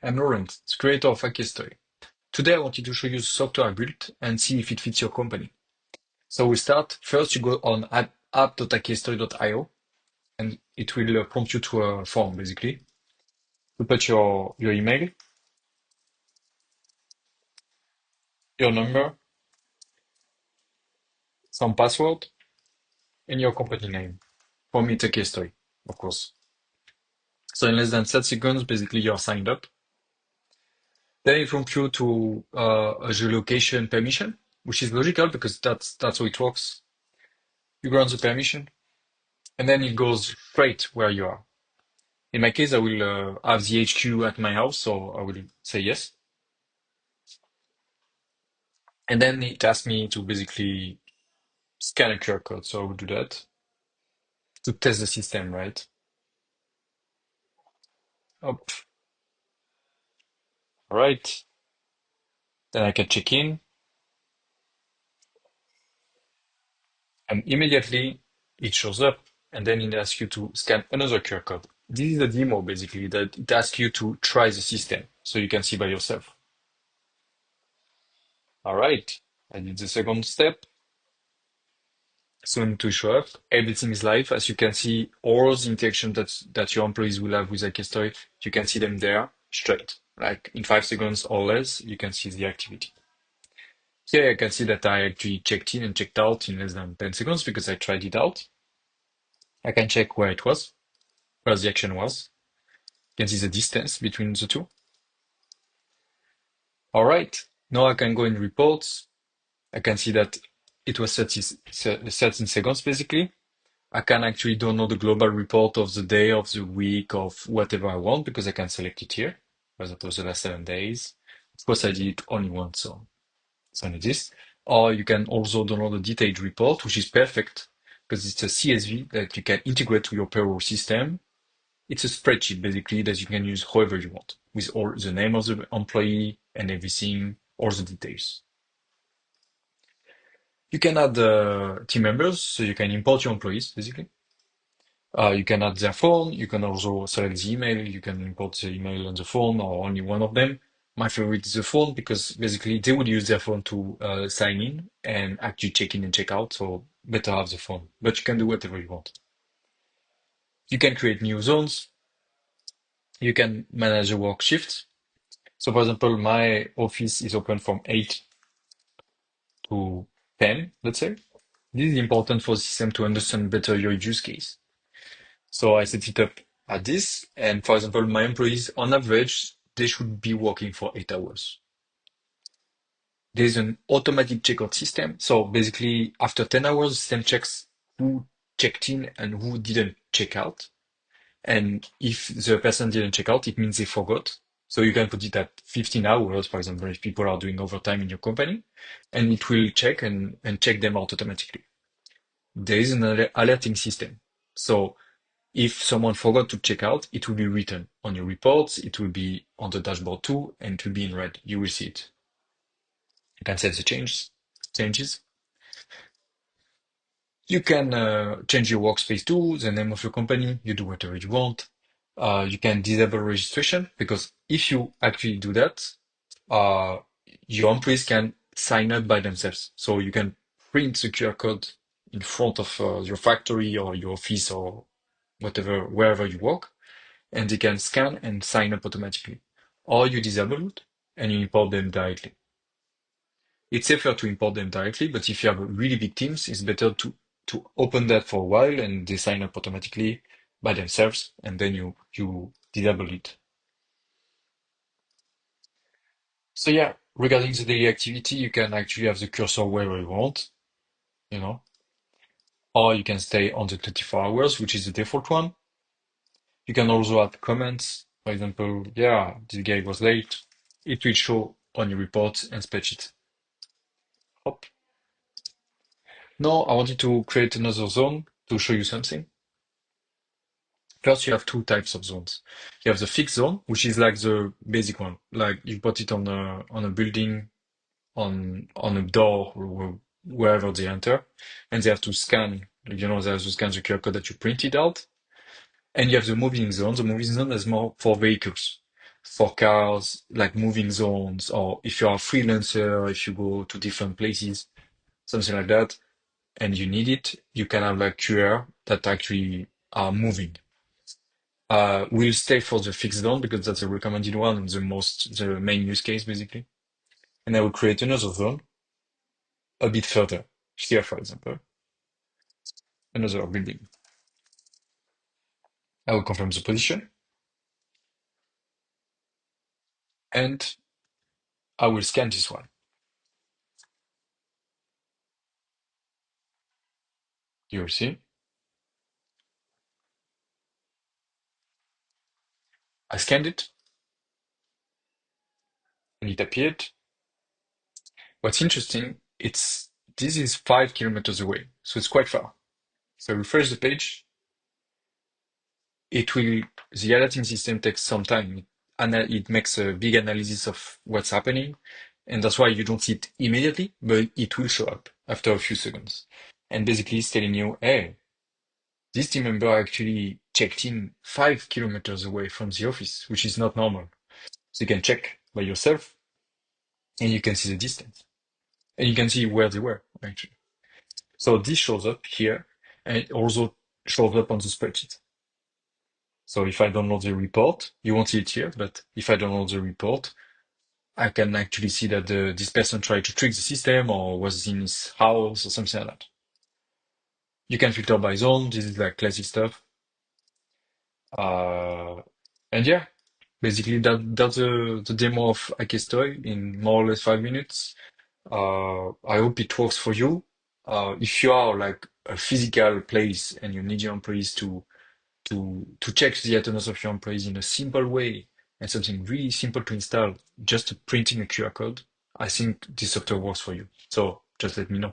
I'm Laurent, the creator of Hackhistory. Today I wanted to show you the software I built and see if it fits your company. So we start. First you go on app.hackhistory.io and it will prompt you to a form basically. You put your email, your number, some password, and your company name. For me, it's Hackhistory, of course. So in less than 30 seconds, basically you're signed up. Then it prompts you to a geolocation permission, which is logical because that's how it works. You grant the permission, and then it goes straight where you are. In my case, I will have the HQ at my house, so I will say yes. And then it asks me to basically scan a QR code, so I will do that to test the system, right? Up. All right. Then I can check in, and immediately it shows up, and then it asks you to scan another QR code. This is a demo, basically, that it asks you to try the system, so you can see by yourself. All right. I did the second step. Soon to show up. Everything is live. As you can see, all the interaction that your employees will have with Hackhistory, you can see them there straight. Like in 5 seconds or less, you can see the activity. Here I can see that I actually checked in and checked out in less than 10 seconds because I tried it out. I can check where it was, where the action was. You can see the distance between the two. All right. Now I can go in reports. I can see that it was 13 seconds basically. I can actually download the global report of the day, of the week, of whatever I want because I can select it here. For example, the last 7 days. Of course, I did it only once, so it's only this. Or you can also download a detailed report, which is perfect because it's a CSV that you can integrate to your payroll system. It's a spreadsheet basically that you can use however you want with all the name of the employee and everything, all the details. You can add team members, so you can import your employees basically. You can add their phone. You can also select the email. You can import the email and the phone or only one of them. My favorite is the phone because basically they would use their phone to sign in and actually check in and check out. So better have the phone, but you can do whatever you want. You can create new zones. You can manage the work shifts. So for example, my office is open from 8 to 10, let's say. This is important for the system to understand better your use case. So I set it up at this. And for example, my employees, on average, they should be working for 8 hours. There's an automatic checkout system. So basically, after 10 hours, the system checks who checked in and who didn't check out. And if the person didn't check out, it means they forgot. So you can put it at 15 hours, for example, if people are doing overtime in your company, and it will check and check them out automatically. There is an alerting system. So if someone forgot to check out, it will be written on your reports, it will be on the dashboard too, and it will be in red. You will see it. You can set the changes. You can change your workspace too, the name of your company, you do whatever you want. You can disable registration because if you actually do that, uh, your employees can sign up by themselves. So you can print the QR code in front of your factory or your office or whatever, wherever you work and they can scan and sign up automatically. Or you disable it and you import them directly. It's safer to import them directly, but if you have really big teams, it's better to open that for a while and they sign up automatically by themselves, and then you disable it. So yeah, regarding the daily activity, you can actually have the cursor wherever you want, you know, or you can stay on the 24 hours, which is the default one. You can also add comments. For example, yeah, this guy was late. It will show on your reports and spreadsheet. Hop. Now I wanted to create another zone to show you something. First, you have two types of zones. You have the fixed zone, which is like the basic one, like you put it on a building, on a door, or wherever they enter, and they have to scan. They have to scan the QR code that you printed out. And you have the moving zone. The moving zone is more for vehicles. for cars, like moving zones, or if you're a freelancer, if you go to different places, something like that, and you need it, you can have like QR that actually are moving. We'll stay for the fixed zone because that's the recommended one and the main use case basically. And I will create another zone a bit further. Here, for example, another building. I will confirm the position and I will scan this one. You'll see, I scanned it and it appeared. What's interesting, this is 5 kilometers away, so it's quite far. So refresh the page, it will the alerting system takes some time. It makes a big analysis of what's happening, and that's why you don't see it immediately, but it will show up after a few seconds. And basically it's telling you, hey, this team member actually checked in 5 kilometers away from the office, which is not normal. So you can check by yourself and you can see the distance. And you can see where they were, actually. So this shows up here and it also shows up on the spreadsheet. So if I download the report, you won't see it here, but if I download the report, I can actually see that this person tried to trick the system or was in his house or something like that. You can filter by zone. This is like classic stuff. Uh, and yeah, basically that's the demo of Akestoy in more or less 5 minutes. I hope it works for you. If you are like a physical place and you need your employees to check the attendance of your employees in a simple way and something really simple to install, just printing a QR code, I think this software works for you. So just let me know.